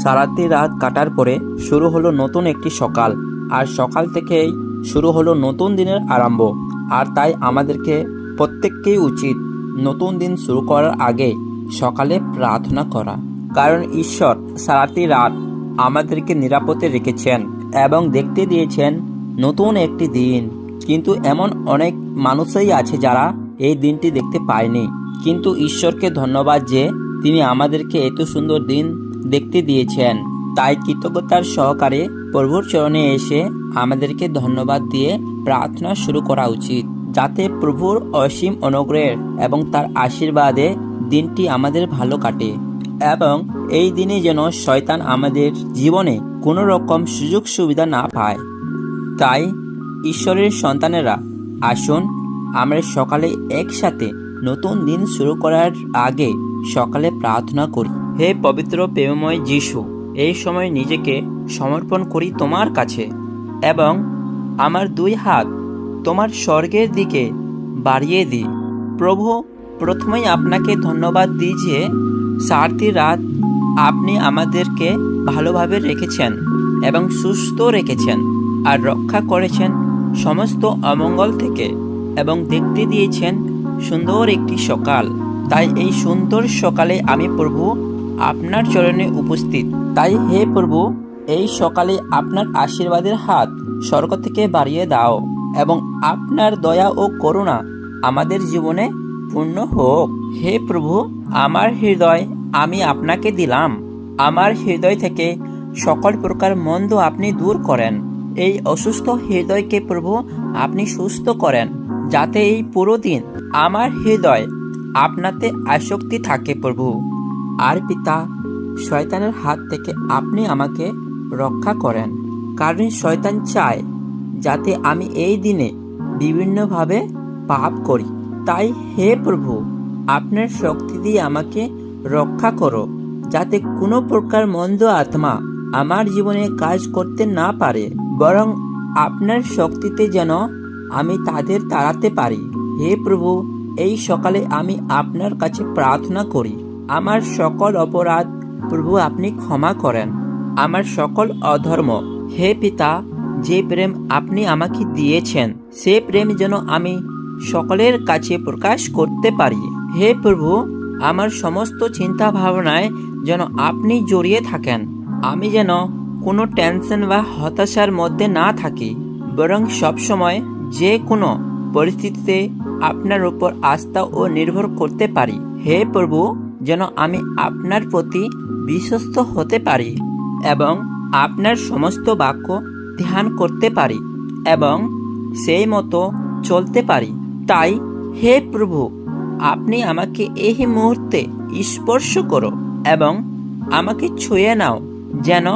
সারাটি রাত কাটার পরে শুরু হলো নতুন একটি সকাল, আর সকাল থেকেই শুরু হলো নতুন দিনের আরম্ভ। আর তাই আমাদেরকে প্রত্যেককেই উচিত নতুন দিন শুরু করার আগে সকালে প্রার্থনা করা, কারণ ঈশ্বর সারাটি রাত আমাদেরকে নিরাপদে রেখেছেন এবং দেখতে দিয়েছেন নতুন একটি দিন। কিন্তু এমন অনেক মানুষই আছে যারা এই দিনটি দেখতে পায়নি, কিন্তু ঈশ্বরকে ধন্যবাদ যে তিনি আমাদেরকে এত সুন্দর দিন দেখতে দিয়েছেন। তাই কৃতজ্ঞতার সহকারে প্রভুর চরণে এসে আমাদেরকে ধন্যবাদ দিয়ে প্রার্থনা শুরু করা উচিত, যাতে প্রভুর অসীম অনুগ্রহের এবং তার আশীর্বাদে দিনটি আমাদের ভালো কাটে এবং এই দিনে যেন শয়তান আমাদের জীবনে কোনো রকম সুযোগ সুবিধা না পায়। তাই ঈশ্বরের সন্তানেরা, আসুন আমরা সকালে একসাথে নতুন দিন শুরু করার আগে সকালে প্রার্থনা করি। হে পবিত্র প্রেমময় যিশু, এই সময় নিজেকে সমর্পণ করি তোমার কাছে এবং আমার দুই হাত তোমার স্বর্গের দিকে বাড়িয়ে দিই। প্রভু, প্রথমেই আপনাকে ধন্যবাদ দিই যে সারাটি রাত আপনি আমাদেরকে ভালোভাবে রেখেছেন এবং সুস্থ রেখেছেন আর রক্ষা করেছেন সমস্ত অমঙ্গল থেকে এবং দেখতে দিয়েছেন সুন্দর একটি সকাল। তাই এই সুন্দর সকালে আমি প্রভু আপনার চরণে উপস্থিত। তাই হে প্রভু, এই সকালে আপনার আশীর্বাদের হাত স্বর্গ থেকে বাড়িয়ে দাও এবং আপনার দয়া ও করুণা আমাদের জীবনে পূর্ণ হোক। হে প্রভু, আমার হৃদয় আমি আপনাকে দিলাম। আমার হৃদয় থেকে সকল প্রকার মন্দ আপনি দূর করেন। এই অসুস্থ হৃদয়কে প্রভু আপনি সুস্থ করেন, যাতে এই পুরো দিন আমার হৃদয় আপনাতে আসক্তি থাকে প্রভু। আর পিতা, শয়তানের হাত থেকে আপনি আমাকে রক্ষা করেন, কারণ শয়তান চায় যাতে আমি এই দিনে বিভিন্নভাবে পাপ করি। তাই হে প্রভু, আপনার শক্তি দিয়ে আমাকে রক্ষা করো, যাতে কোনো প্রকার মন্দ আত্মা আমার জীবনে কাজ করতে না পারে, বরং আপনার শক্তিতে যেন আমি তাদের তাড়াতে পারি। হে প্রভু, এই সকালে আমি আপনার কাছে প্রার্থনা করি, আমার সকল অপরাধ প্রভু আপনি ক্ষমা করেন, আমার সকল অধর্ম। হে পিতা, যে প্রেম আপনি আমাকে দিয়েছেন সে প্রেম যেন আমি সকলের কাছে প্রকাশ করতে পারি। হে প্রভু, আমার সমস্ত চিন্তা ভাবনায় যেন আপনি জড়িয়ে থাকেন। আমি যেন কোনো টেনশন বা হতাশার মধ্যে না থাকি, বরং সবসময় যে কোনো পরিস্থিতিতে আপনার উপর আস্থা ও নির্ভর করতে পারি। হে প্রভু, যেন আমি আপনার প্রতি বিশ্বস্ত হতে পারি এবং আপনার সমস্ত বাক্য ধ্যান করতে পারি এবং সেই মতো চলতে পারি। তাই হে প্রভু, আপনি আমাকে এই মুহূর্তে স্পর্শ করো এবং আমাকে ছুঁয়ে নাও, যেন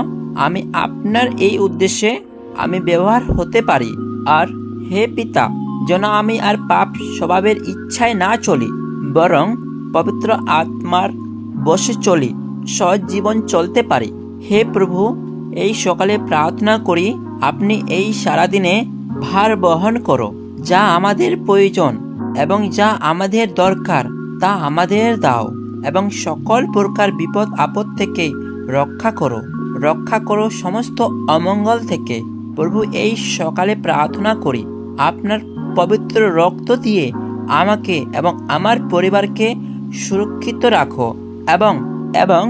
আমি আপনার এই উদ্দেশ্যে আমি ব্যবহার হতে পারি। আর হে পিতা, যেন আমি আর পাপ স্বভাবের ইচ্ছায় না চলি, বরং পবিত্র আত্মার বশে চলি, সৎ জীবন চলতে পারি। হে প্রভু, এই সকালে প্রার্থনা করি আপনি এই সারাদিনে ভার বহন করো, যা আমাদের প্রয়োজন এবং যা আমাদের দরকার তা আমাদের দাও এবং সকল প্রকার বিপদ আপদ থেকে রক্ষা করো সমস্ত অমঙ্গল থেকে। প্রভু, এই সকালে প্রার্থনা করি আপনার পবিত্র রক্ত দিয়ে আমাকে এবং আমার পরিবারকে সুরক্ষিত রাখো এবং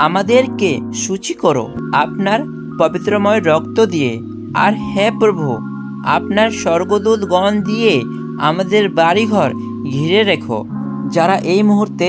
আমাদেরকে সূচি করো আপনার পবিত্রময় রক্ত দিয়ে। আর হে প্রভু, আপনার স্বর্গদূতগণ দিয়ে আমাদের বাড়িঘর ঘিরে রেখো। যারা এই মুহূর্তে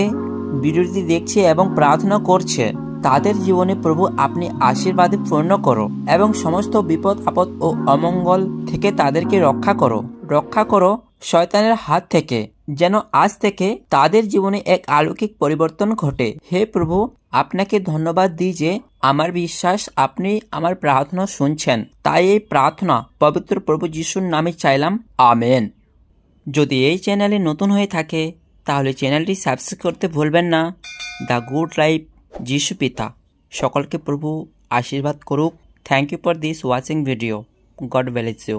ভিডিওটি দেখছে এবং প্রার্থনা করছে তাদের জীবনে প্রভু আপনি আশীর্বাদে পূর্ণ করো এবং সমস্ত বিপদ আপদ ও অমঙ্গল থেকে তাদেরকে রক্ষা করো শয়তানের হাত থেকে, যেন আজ থেকে তাদের জীবনে এক অলৌকিক পরিবর্তন ঘটে। হে প্রভু, আপনাকে ধন্যবাদ দিই যে আমার বিশ্বাস আপনি আমার প্রার্থনা শুনছেন। তাই এই প্রার্থনা পবিত্র প্রভু যিশুর নামে চাইলাম, আমেন। যদি এই চ্যানেলে নতুন হয়ে থাকে তাহলে চ্যানেলটি সাবস্ক্রাইব করতে ভুলবেন না। দ্য গুড লাইফ যিশু পিতা সকলকে প্রভু আশীর্বাদ করুক। Thank you for this watching video. God bless you.